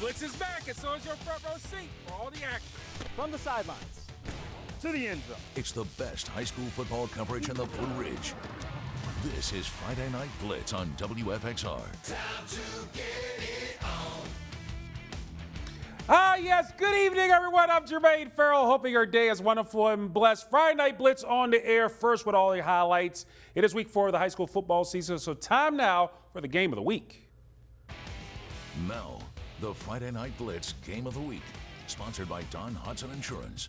Blitz is back, and so is your front row seat for all the action. From the sidelines to the end zone. It's the best high school football coverage in the Blue Ridge. This is Friday Night Blitz on WFXR. Time to get it on. Yes, good evening, everyone. I'm Jermaine Farrell, hoping your day is wonderful and blessed. Friday Night Blitz on the air, first with all the highlights. It is week 4 of the high school football season, so time now for the game of the week. Now, the Friday Night Blitz Game of the Week, sponsored by Don Hudson Insurance.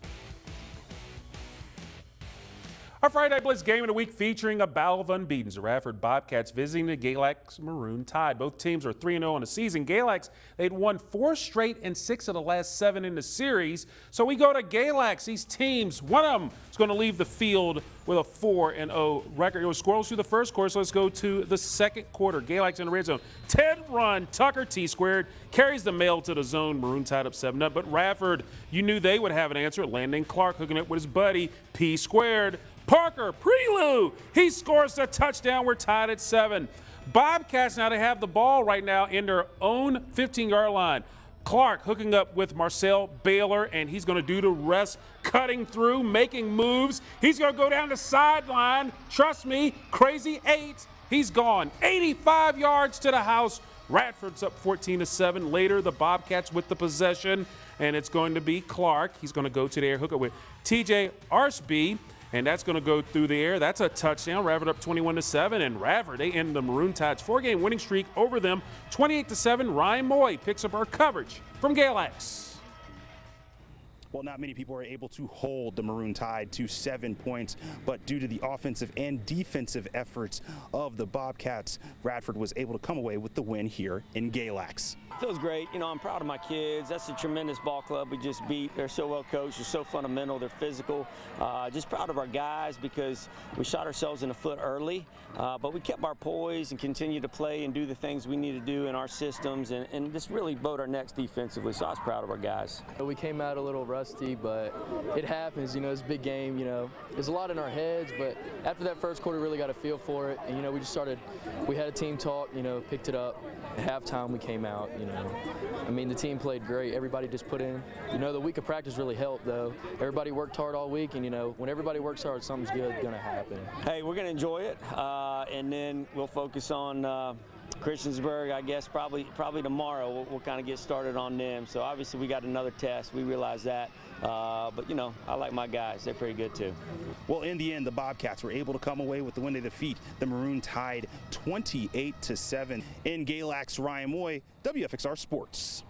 Our Friday Night Blitz Game of the Week featuring a battle of unbeatens. The Radford Bobcats visiting the Galax Maroon Tide. Both teams are 3-0 in the season. Galax, they'd won 4 straight and 6 of the last 7 in the series. So we go to Galax. These teams, one of them is going to leave the field with a 4-0 record. It was scoreless through the first quarter, so let's go to the second quarter. Galax in the red zone. 10-run, Tucker T-squared, carries the mail to the zone. Maroon Tide up 7-0. But Radford, you knew they would have an answer. Landon Clark hooking it with his buddy, P-squared. Parker Prelu, he scores the touchdown. We're tied at 7. Bobcats now, they have the ball right now in their own 15-yard line. Clark hooking up with Marcel Baylor, and he's going to do the rest, cutting through, making moves. He's going to go down the sideline. Trust me, crazy 8. He's gone 85 yards to the house. Radford's up 14-7. Later, the Bobcats with the possession, and it's going to be Clark. He's going to go to the air, hook up with TJ Arsby. And that's going to go through the air. That's a touchdown. Radford up 21-7. And Radford, they end the Maroon Tide's 4-game winning streak over them, 28-7. Ryan Moy picks up our coverage from Galax. Well, not many people are able to hold the Maroon Tide to 7 points, but due to the offensive and defensive efforts of the Bobcats, Radford was able to come away with the win here in Galax. Feels great. You know, I'm proud of my kids. That's a tremendous ball club we just beat. They're so well coached. They're so fundamental. They're physical. Just proud of our guys because we shot ourselves in the foot early, but we kept our poise and continued to play and do the things we need to do in our systems and just really bowed our necks defensively. So I was proud of our guys. We came out a little rusty, but it happens. You know, it's a big game. You know, there's a lot in our heads, but after that first quarter, really got a feel for it. And, you know, we had a team talk, you know, picked it up. At halftime, we came out, you know. I mean, the team played great. Everybody just put in. You know, the week of practice really helped, though. Everybody worked hard all week, and, you know, when everybody works hard, something's good going to happen. Hey, we're going to enjoy it, and then we'll focus on Christiansburg, I guess, probably tomorrow. We'll kind of get started on them. So, obviously, we got another test. We realize that. But, you know, I like my guys. They're pretty good, too. Well, in the end, the Bobcats were able to come away with the win to defeat the Maroon Tide 28-7. In Galax, Ryan Moy, WFXR Sports.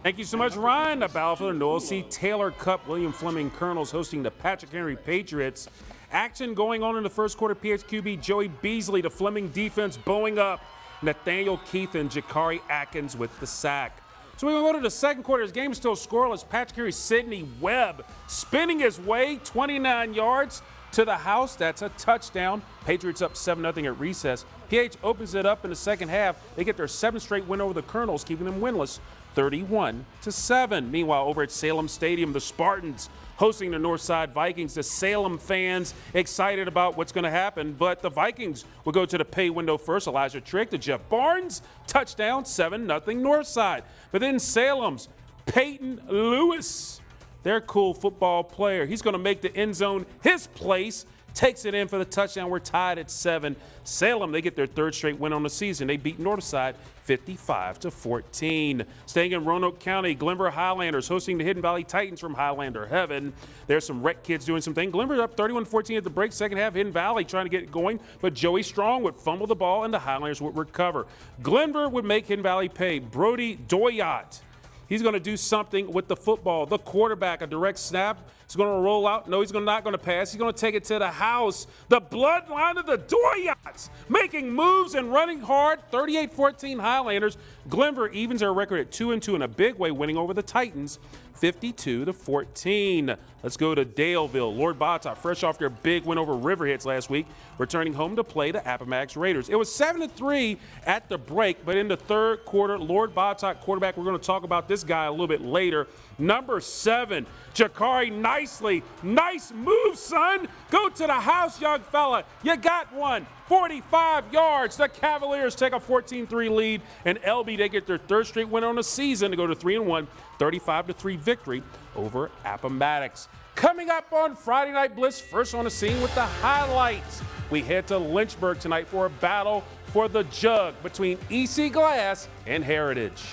Thank you so much, Ryan. The battle for the Noel C. Taylor Cup. William Fleming Colonels hosting the Patrick Henry Patriots. Action going on in the first quarter. PHQB Joey Beasley, the Fleming defense bowing up. Nathaniel Keith and Jakari Atkins with the sack. So we go to the second quarter. This game is still scoreless. Patrick Henry Sidney Webb spinning his way 29 yards to the house. That's a touchdown. Patriots up 7-0 at recess. PH opens it up in the second half. They get their 7th straight win over the Colonels, keeping them winless 31-7. Meanwhile, over at Salem Stadium, the Spartans hosting the Northside Vikings. The Salem fans excited about what's going to happen, but the Vikings will go to the pay window first. Elijah Trick to Jeff Barnes, touchdown, 7-0 Northside. But then Salem's Peyton Lewis, their cool football player, he's going to make the end zone his place, takes it in for the touchdown. We're tied at 7. Salem, they get their 3rd straight win on the season. They beat Northside 55-14. Staying in Roanoke County, Glenver Highlanders hosting the Hidden Valley Titans from Highlander Heaven. There's some rec kids doing some things. Glenver up 31-14 at the break. Second half, Hidden Valley trying to get it going, but Joey Strong would fumble the ball and the Highlanders would recover. Glenver would make Hidden Valley pay. Brody Doyot, he's going to do something with the football. The quarterback, a direct snap. He's going to roll out. No, he's not going to pass. He's going to take it to the house. The bloodline of the Doyots making moves and running hard. 38-14 Highlanders. Glenver evens their record at 2-2 in a big way, winning over the Titans 52-14. Let's go to Daleville. Lord Botetourt, fresh off their big win over Riverheads last week, returning home to play the Appomattox Raiders. It was 7-3 at the break, but in the third quarter, Lord Botetourt quarterback, we're going to talk about this guy a little bit later. Number 7, Jakari Nicely. Nice move, son. Go to the house, young fella. You got one. 45 yards. The Cavaliers take a 14-3 lead, and LB, they get their third straight win on the season to go to 3-1, 35-3 victory over Appomattox. Coming up on Friday Night Blitz, first on the scene with the highlights. We head to Lynchburg tonight for a battle for the jug between EC Glass and Heritage.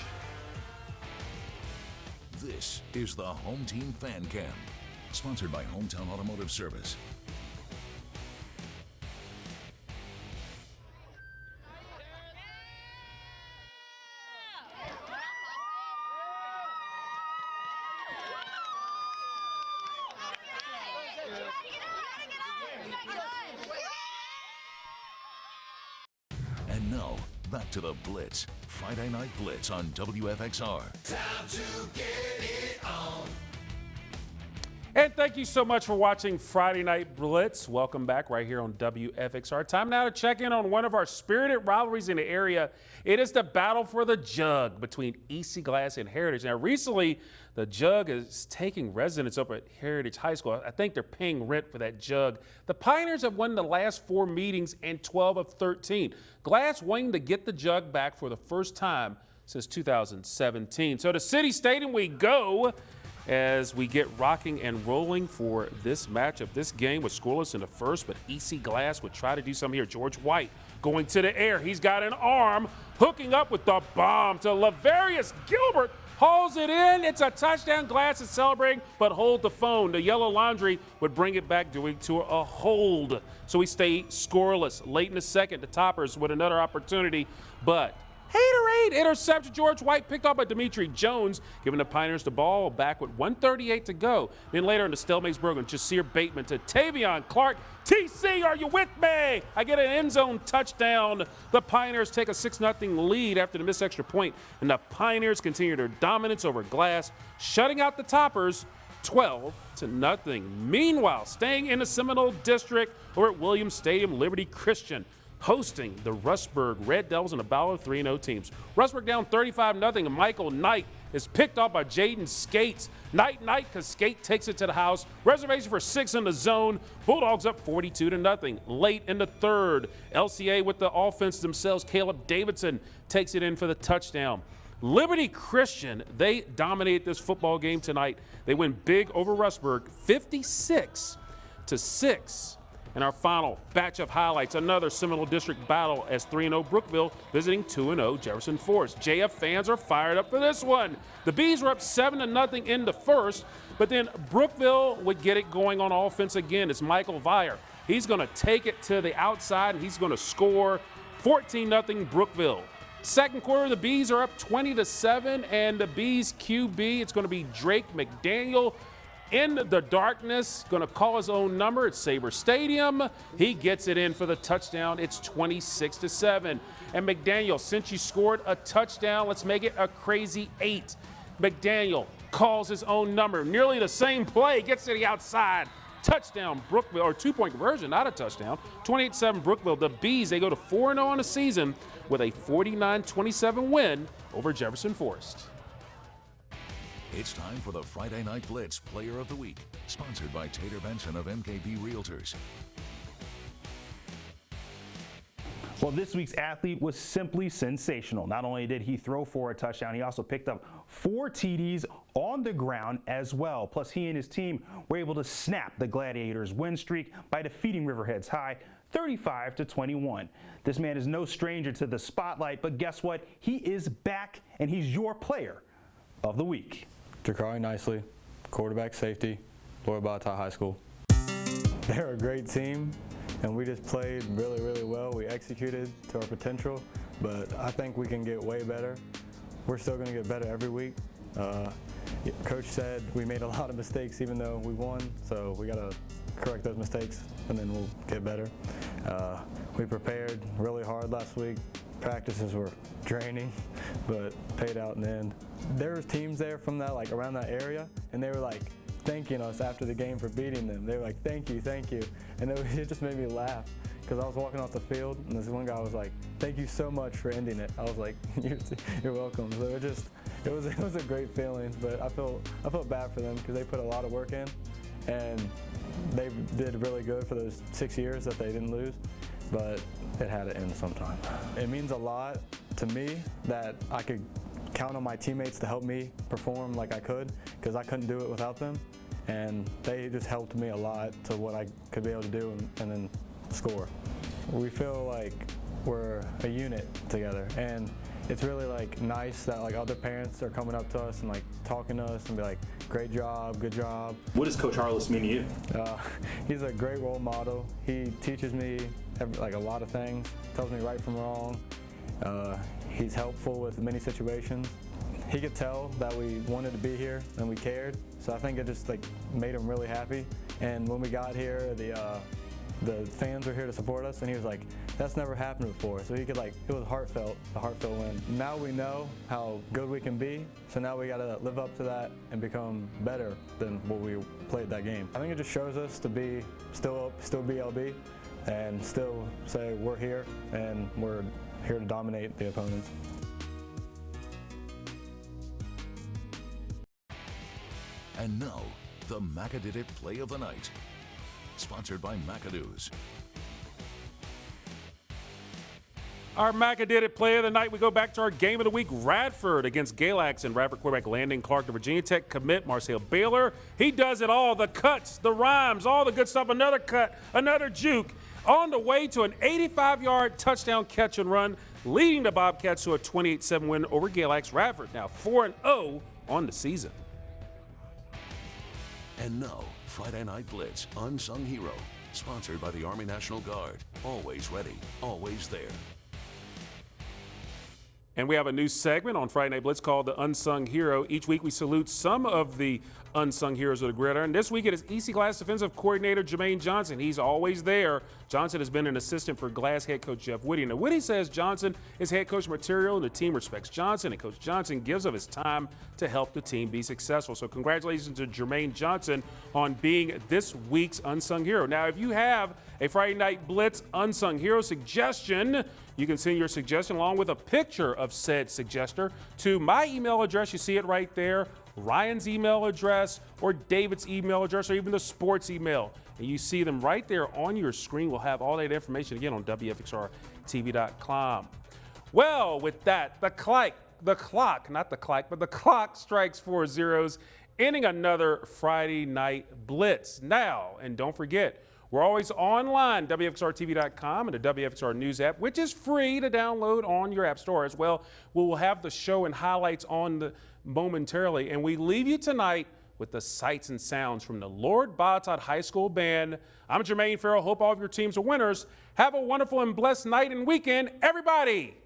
This is the Home Team Fan Cam, sponsored by Hometown Automotive Service. And now, back to the Blitz. Friday Night Blitz on WFXR. Time to get it on. And thank you so much for watching Friday Night Blitz. Welcome back right here on WFXR. Time now to check in on one of our spirited rivalries in the area. It is the battle for the jug between EC Glass and Heritage. Now, recently, the jug is taking residence up at Heritage High School. I think they're paying rent for that jug. The Pioneers have won the last 4 meetings and 12 of 13. Glass waiting to get the jug back for the first time since 2017. So to City Stadium we go as we get rocking and rolling for this matchup. This game was scoreless in the first, but EC Glass would try to do something here. George White going to the air. He's got an arm, hooking up with the bomb to Lavarius Gilbert. Hauls it in. It's a touchdown. Glass is celebrating, but hold the phone. The Yellow Laundry would bring it back to a hold. So we stay scoreless. Late in the second, the Toppers with another opportunity, but Haterade interception. George White picked up by Dimitri Jones, giving the Pioneers the ball back with 1:38 to go. Then later in the stalemates broken, Jasir Bateman to Tavion Clark. TC, are you with me? I get an end zone touchdown. The Pioneers take a 6-0 lead after the missed extra point, and the Pioneers continue their dominance over Glass, shutting out the Toppers 12-0. Meanwhile, staying in the Seminole District over at Williams Stadium, Liberty Christian hosting the Rustburg Red Devils in a battle of 3-0 teams. Rustburg down 35-0, and Michael Knight is picked off by Jaden Skates. Knight, because Skate takes it to the house. Reservation for 6 in the zone. Bulldogs up 42-0. Late in the third, LCA with the offense themselves. Caleb Davidson takes it in for the touchdown. Liberty Christian, they dominate this football game tonight. They win big over Rustburg, 56-6. And our final batch of highlights, another Seminole District battle as 3-0 Brookville visiting 2-0 Jefferson Forest. JF fans are fired up for this one. The Bees were up 7-0 in the first, but then Brookville would get it going on offense again. It's Michael Vire. He's going to take it to the outside, and he's going to score 14-0 Brookville. Second quarter, the Bees are up 20-7, and the Bees QB, it's going to be Drake McDaniel. In the darkness, going to call his own number at Sabre Stadium. He gets it in for the touchdown. It's 26-7. And McDaniel, since you scored a touchdown, let's make it a crazy 8. McDaniel calls his own number. Nearly the same play, gets to the outside. Touchdown, Brookville, or 2-point conversion, not a touchdown. 28-7 Brookville. The Bees, they go to 4-0 on the season with a 49-27 win over Jefferson Forest. It's time for the Friday Night Blitz Player of the Week, sponsored by Tater Benson of MKB Realtors. Well, this week's athlete was simply sensational. Not only did he throw for a touchdown, he also picked up 4 TDs on the ground as well. Plus, he and his team were able to snap the Gladiators' win streak by defeating Riverheads High 35-21. This man is no stranger to the spotlight, but guess what? He is back, and he's your player of the week. Jakari Nicely, quarterback safety, Lord Botetourt High School. They're a great team, and we just played really, really well. We executed to our potential, but I think we can get way better. We're still going to get better every week. Coach said we made a lot of mistakes even though we won, so we got to correct those mistakes, and then we'll get better. We prepared really hard last week, practices were draining, but paid out in the end. There was teams there from that, like around that area, and they were like thanking us after the game for beating them. They were like, thank you, and it just made me laugh because I was walking off the field, and this one guy was like, thank you so much for ending it. I was like, you're welcome. So it was a great feeling, but I felt bad for them because they put a lot of work in, and they did really good for those 6 years that they didn't lose, but it had to end sometime. It means a lot to me that I could count on my teammates to help me perform like I could, because I couldn't do it without them, and they just helped me a lot to what I could be able to do and then score. We feel like we're a unit together, and it's really like nice that like other parents are coming up to us and like talking to us and be like, great job, good job. What does Coach Harless mean to you? He's a great role model. He teaches me like a lot of things, tells me right from wrong. He's helpful with many situations. He could tell that we wanted to be here and we cared, so I think it just like made him really happy. And when we got here, the fans were here to support us, and he was like, that's never happened before. So he could like, it was a heartfelt win. Now we know how good we can be, so now we gotta live up to that and become better than what we played that game. I think it just shows us to be still BLB and still say we're here and we're here to dominate the opponents. And now, the Macadit Play of the Night. Sponsored by McAdoo's. Our Macadit Play of the Night, we go back to our game of the week. Radford against Galax, and Radford quarterback Landon Clark, the Virginia Tech commit, Marcel Baylor. He does it all, the cuts, the rhymes, all the good stuff, another cut, another juke, on the way to an 85-yard touchdown catch and run, leading the Bobcats to a 28-7 win over Galax. Radford now 4-0 on the season. And now, Friday Night Blitz, Unsung Hero. Sponsored by the Army National Guard. Always ready, always there. And we have a new segment on Friday Night Blitz called the Unsung Hero. Each week we salute some of the unsung heroes of the gridiron. This week it is EC Glass defensive coordinator Jermaine Johnson. He's always there. Johnson has been an assistant for Glass head coach Jeff Whitty. Now, Whitty says Johnson is head coach material and the team respects Johnson, and Coach Johnson gives of his time to help the team be successful. So congratulations to Jermaine Johnson on being this week's unsung hero. Now, if you have a Friday Night Blitz unsung hero suggestion, you can send your suggestion along with a picture of said suggester to my email address. You see it right there, Ryan's email address, or David's email address, or even the sports email. And you see them right there on your screen. We'll have all that information again on WFXRTV.com. Well, with that, the clock strikes 4 zeros, ending another Friday Night Blitz. Now, and don't forget, we're always online, WFXRTV.com and the WFXR News app, which is free to download on your app store as well. We will have the show and highlights on momentarily, and we leave you tonight with the sights and sounds from the Lord Bottot High School Band. I'm Jermaine Farrell. Hope all of your teams are winners. Have a wonderful and blessed night and weekend, everybody.